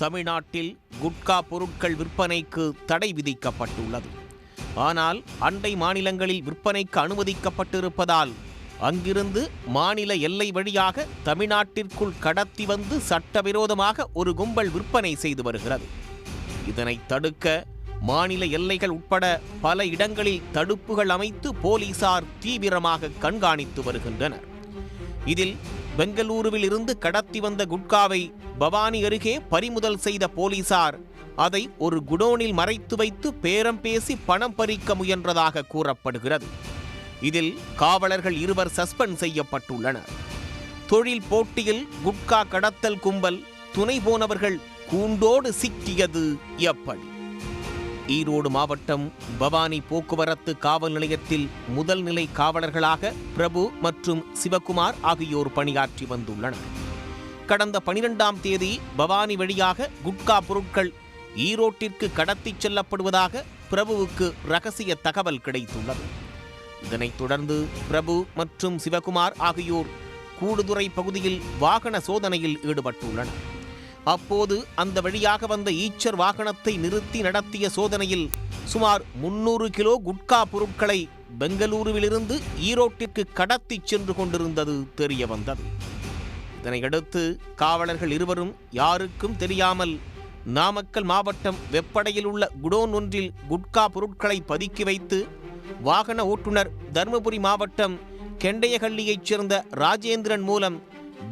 தமிழ்நாட்டில் குட்கா பொருட்கள் விற்பனைக்கு தடை விதிக்கப்பட்டுள்ளது. ஆனால் அண்டை மாநிலங்களில் விற்பனைக்கு அனுமதிக்கப்பட்டிருப்பதால் அங்கிருந்து மாநில எல்லை வழியாக தமிழ்நாட்டிற்குள் கடத்தி வந்து சட்டவிரோதமாக ஒரு கும்பல் விற்பனை செய்து வருகிறது. இதனை தடுக்க மாநில எல்லைகள் உட்பட பல இடங்களில் தடுப்புகள் அமைத்து போலீசார் தீவிரமாக கண்காணித்து வருகின்றனர். இதில் பெங்களூருவில் இருந்து கடத்தி வந்த குட்காவை பவானி அருகே பறிமுதல் செய்த போலீசார் அதை ஒரு குடோனில் மறைத்து வைத்து பேரம் பேசி பணம் பறிக்க முயன்றதாக கூறப்படுகிறது. இதில் காவலர்கள் 2 சஸ்பெண்ட் செய்யப்பட்டுள்ளனர். தொழில் போட்டியில் குட்கா கடத்தல் கும்பல் துணை போனவர்கள் கூண்டோடு சிக்கியது எப்படி? ஈரோடு மாவட்டம் பவானி போக்குவரத்து காவல் நிலையத்தில் முதல் நிலை காவலர்களாக பிரபு மற்றும் சிவகுமார் ஆகியோர் பணியாற்றி வந்துள்ளனர். கடந்த 12ஆம் தேதி பவானி வழியாக குட்கா பொருட்கள் ஈரோட்டிற்கு கடத்திச் செல்லப்படுவதாக பிரபுவுக்கு ரகசிய தகவல் கிடைத்துள்ளது. இதனைத் தொடர்ந்து பிரபு மற்றும் சிவகுமார் ஆகியோர் கூடுதுறை பகுதியில் வாகன சோதனையில் ஈடுபட்டுள்ளனர். அப்போது அந்த வழியாக வந்த ஈச்சர் வாகனத்தை நிறுத்தி நடத்திய சோதனையில் சுமார் 300 கிலோ குட்கா பொருட்களை பெங்களூருவிலிருந்து ஈரோட்டிற்கு கடத்தி சென்று கொண்டிருந்தது தெரிய வந்தது. இதனையடுத்து காவலர்கள் 2 யாருக்கும் தெரியாமல் நாமக்கல் மாவட்டம் வெப்படையில் உள்ள குடோன் ஒன்றில் குட்கா பொருட்களை பதுக்கி வைத்து வாகன ஓட்டுநர் தருமபுரி மாவட்டம் கெண்டையகள்ளியைச் சேர்ந்த ராஜேந்திரன் மூலம்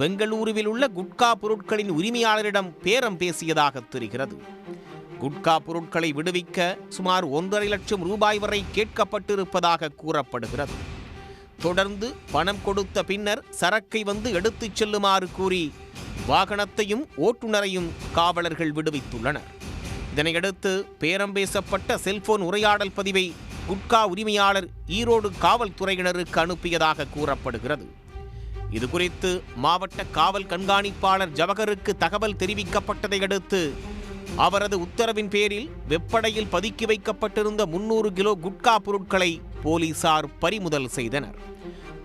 பெங்களூருவில் உள்ள குட்கா பொருட்களின் உரிமையாளரிடம் பேரம் பேசியதாக தெரிகிறது. குட்கா பொருட்களை விடுவிக்க சுமார் 1.5 லட்சம் ரூபாய் வரை கேட்கப்பட்டிருப்பதாக கூறப்படுகிறது. தொடர்ந்து பணம் கொடுத்த பின்னர் சரக்கை வந்து எடுத்துச் செல்லுமாறு கூறி வாகனத்தையும் ஓட்டுநரையும் காவலர்கள் விடுவித்துள்ளனர். இதனையடுத்து பேரம் பேசப்பட்ட செல்போன் உரையாடல் பதிவை குட்கா உரிமையாளர் ஈரோடு காவல்துறையினருக்கு அனுப்பியதாக கூறப்படுகிறது. இதுகுறித்து மாவட்ட காவல் கண்காணிப்பாளர் ஜவஹருக்கு தகவல் தெரிவிக்கப்பட்டதை அடுத்து அவரது உத்தரவின் பேரில் வெப்படையில் பதுக்கி வைக்கப்பட்டிருந்த 300 கிலோ குட்கா பொருட்களை போலீசார் பறிமுதல் செய்தனர்.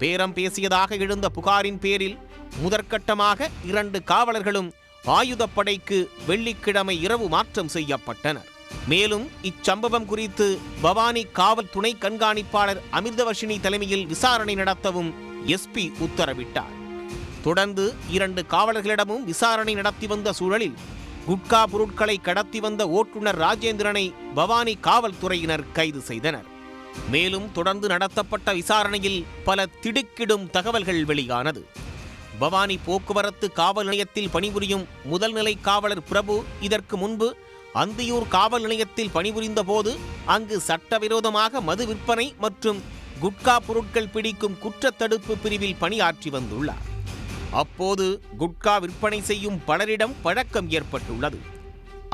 பேரம் பேசியதாக எழுந்த புகாரின் பேரில் முதற்கட்டமாக 2 காவலர்களும் ஆயுதப்படைக்கு வெள்ளிக்கிழமை இரவு மாற்றம் செய்யப்பட்டனர். மேலும் இச்சம்பவம் குறித்து பவானி காவல் துணை கண்காணிப்பாளர் அமிர்தவர்ஷினி தலைமையில் விசாரணை நடத்தவும் எஸ்பி உத்தரவிட்டார். தொடர்ந்து 2 காவலர்களிடமும் விசாரணை நடத்தி வந்த சூழலில் குட்கா பொருட்களை கடத்தி வந்த ஓட்டுநர் ராஜேந்திரனை பவானி காவல்துறையினர் கைது செய்தனர். மேலும் தொடர்ந்து நடத்தப்பட்ட விசாரணையில் பல திடுக்கிடும் தகவல்கள் வெளியானது. பவானி போக்குவரத்து காவல் நிலையத்தில் பணிபுரியும் முதல் நிலை காவலர் பிரபு இதற்கு முன்பு அந்தியூர் காவல் நிலையத்தில் பணிபுரிந்த போது அங்கு சட்டவிரோதமாக மது விற்பனை மற்றும் குட்கா பொருட்கள் பிடிக்கும் குற்றத்தடுப்பு பிரிவில் பணியாற்றி வந்துள்ளார். அப்போது குட்கா விற்பனை செய்யும் பலரிடம் பழக்கம் ஏற்பட்டுள்ளது.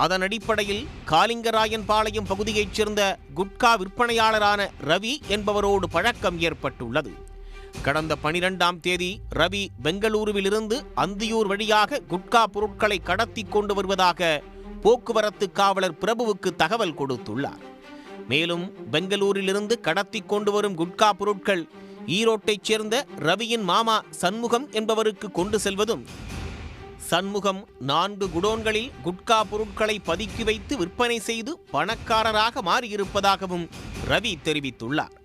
அதன் அடிப்படையில் காலிங்கராயன்பாளையம் பகுதியைச் சேர்ந்த குட்கா விற்பனையாளரான ரவி என்பவரோடு பழக்கம் ஏற்பட்டுள்ளது. கடந்த 12ஆம் தேதி ரவி பெங்களூருவிலிருந்து அந்தியூர் வழியாக குட்கா பொருட்களை கடத்தி கொண்டு வருவதாக போக்குவரத்து காவலர் பிரபுவுக்கு தகவல் கொடுத்துள்ளார். மேலும் பெங்களூரிலிருந்து கடத்தி கொண்டு வரும் குட்கா பொருட்கள் ஈரோட்டைச் சேர்ந்த ரவியின் மாமா சண்முகம் என்பவருக்கு கொண்டு செல்வதும், சண்முகம் 4 குடோன்களில் குட்கா பொருட்களை பதுக்கி வைத்து விற்பனை செய்து பணக்காரராக மாறியிருப்பதாகவும் ரவி தெரிவித்துள்ளார்.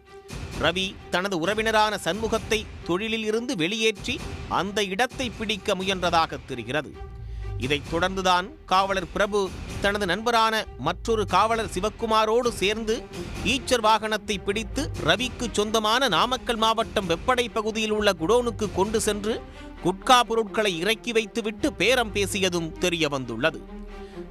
ரவி தனது உறவினரான சண்முகத்தை தொழிலில் இருந்து வெளியேற்றி அந்த இடத்தை பிடிக்க முயன்றதாக தெரிகிறது. இதைத் தொடர்ந்துதான் காவலர் பிரபு தனது நண்பரான மற்றொரு காவலர் சிவக்குமாரோடு சேர்ந்து ஈச்சர் வாகனத்தை பிடித்து ரவிக்கு சொந்தமான நாமக்கல் மாவட்டம் வெப்படை பகுதியில் உள்ள குடோனுக்கு கொண்டு சென்று குட்கா பொருட்களை இறக்கி வைத்துவிட்டு பேரம் பேசியதும் தெரிய வந்துள்ளது.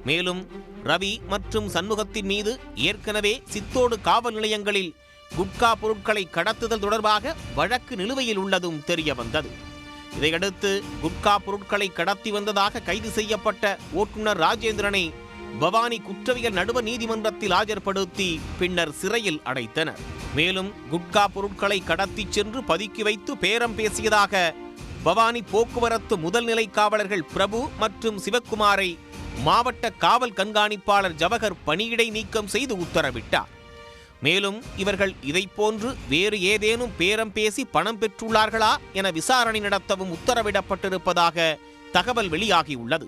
மேலும் ரவி மற்றும் சண்முகத்தின் மீது ஏற்கனவே சித்தோடு காவல் நிலையங்களில் குட்கா பொருட்களை கடத்துதல் தொடர்பாக வழக்கு நிலுவையில் உள்ளதும் தெரிய வந்தது. இதையடுத்து குட்கா பொருட்களை கடத்தி வந்ததாக கைது செய்யப்பட்ட ஓட்டுநர் ராஜேந்திரனை பவானி குற்றவியல் நடுவர் நீதிமன்றத்தில் ஆஜர்படுத்தி பின்னர் சிறையில் அடைத்தனர். மேலும் குட்கா பொருட்களை கடத்தி சென்று பதுக்கி வைத்து பேரம் பேசியதாக பவானி போக்குவரத்து முதல் நிலை காவலர்கள் பிரபு மற்றும் சிவக்குமாரை மாவட்ட காவல் கண்காணிப்பாளர் ஜவஹர் பணியிடை நீக்கம் செய்து உத்தரவிட்டார். மேலும் இவர்கள் இதைப்போன்று வேறு ஏதேனும் பேரம் பேசி பணம் பெற்றுள்ளார்களா என விசாரணை நடத்தவும் உத்தரவிடப்பட்டிருப்பதாக தகவல் வெளியாகியுள்ளது.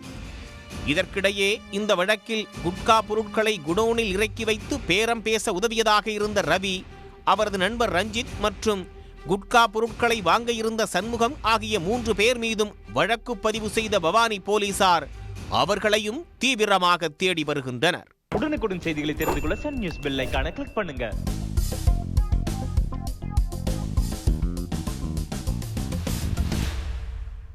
இதற்கிடையே இந்த வழக்கில் குட்கா பொருட்களை குடோனில் இறக்கி வைத்து பேரம் பேச உதவியதாக இருந்த ரவி, அவரது நண்பர் ரஞ்சித் மற்றும் குட்கா பொருட்களை வாங்க இருந்த சண்முகம் ஆகிய 3 பேர் மீதும் வழக்கு பதிவு செய்த பவானி போலீசார் அவர்களையும் தீவிரமாக தேடி வருகின்றனர். உடனுக்குடன் செய்திகளை தெரிந்து கொள்ள சன் நியூஸ் பெல் ஐகானை கிளிக் பண்ணுங்க.